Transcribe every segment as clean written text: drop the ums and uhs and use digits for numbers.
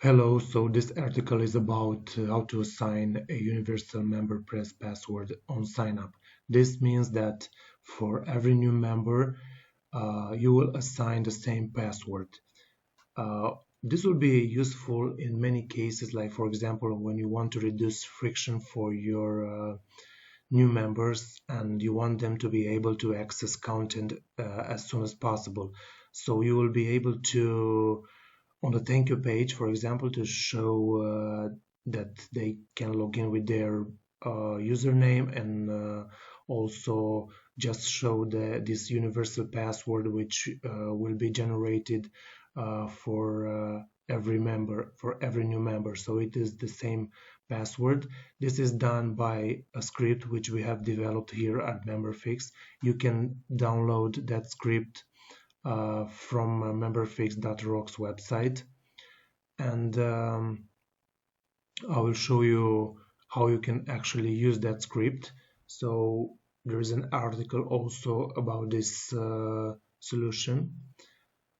Hello, so this article is about how to assign a universal MemberPress password on signup. This means that for every new member, you will assign the same password. This will be useful in many cases, like for example, when you want to reduce friction for your new members and you want them to be able to access content as soon as possible. So you will be able to on the thank you page, for example, to show that they can log in with their username and also just show this universal password which will be generated for every new member. So it is the same password. This is done by a script which we have developed here at MemberFix. You can download that script from MemberFix.rocks website, and I will show you how you can actually use that script. So there is an article also about this solution.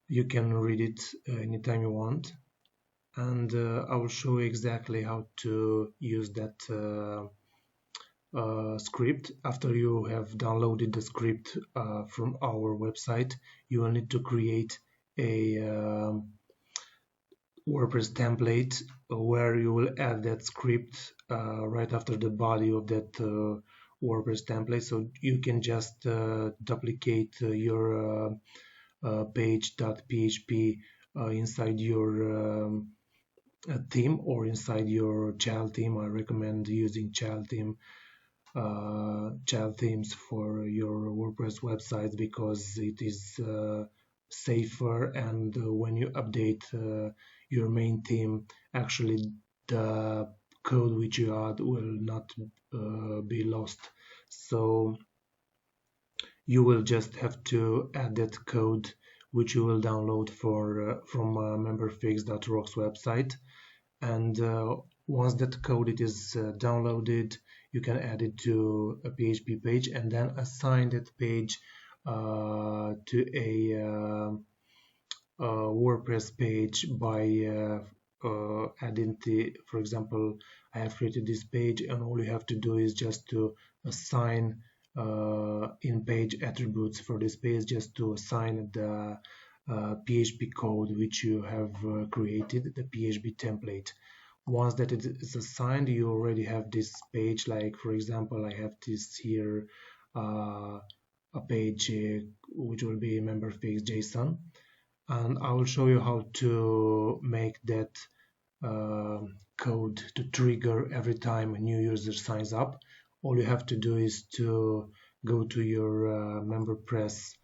You can read it anytime you want, and I will show you exactly how to use that script. After you have downloaded the script from our website, you will need to create a WordPress template where you will add that script right after the body of that WordPress template. So you can just duplicate your page.php inside your theme or inside your child theme. I recommend using child themes for your WordPress websites because it is safer, and when you update your main theme, actually the code which you add will not be lost. So you will just have to add that code which you will download from MemberFix.rocks website, and once that code it is downloaded, you can add it to a PHP page and then assign that page to a WordPress page by adding for example, I have created this page and all you have to do is just to assign in-page attributes for this page, just to assign the PHP code which you have created, the PHP template. Once that it is assigned, you already have this page. Like for example, I have this here a page which will be MemberFix JSON, and I will show you how to make that code to trigger every time a new user signs up. All you have to do is to go to your MemberPress,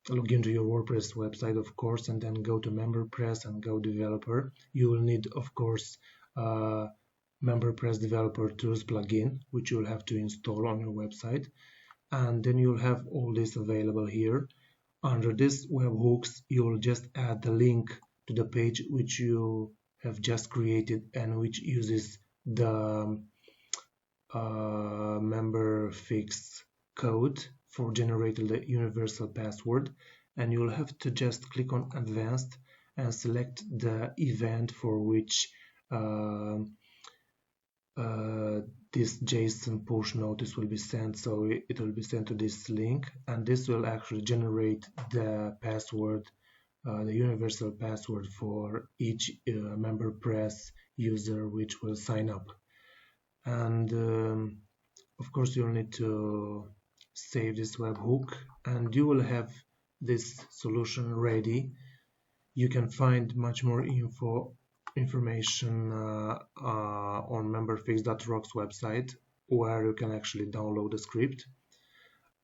log into your WordPress website, of course, and then go to MemberPress and go developer. You will need, of course, MemberPress developer tools plugin, which you'll have to install on your website, and then you'll have all this available here. Under this webhooks, you'll just add the link to the page which you have just created and which uses the MemberFix code for generating the universal password, and you'll have to just click on advanced and select the event for which this JSON push notice will be sent. So it will be sent to this link, and this will actually generate the password, the universal password for each MemberPress user which will sign up. And of course you'll need to save this webhook and you will have this solution ready. You can find much more information on MemberFix.rocks website, where you can actually download the script.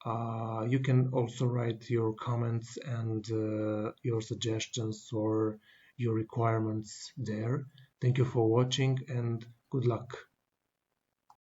You can also write your comments and your suggestions or your requirements there. Thank you for watching and good luck.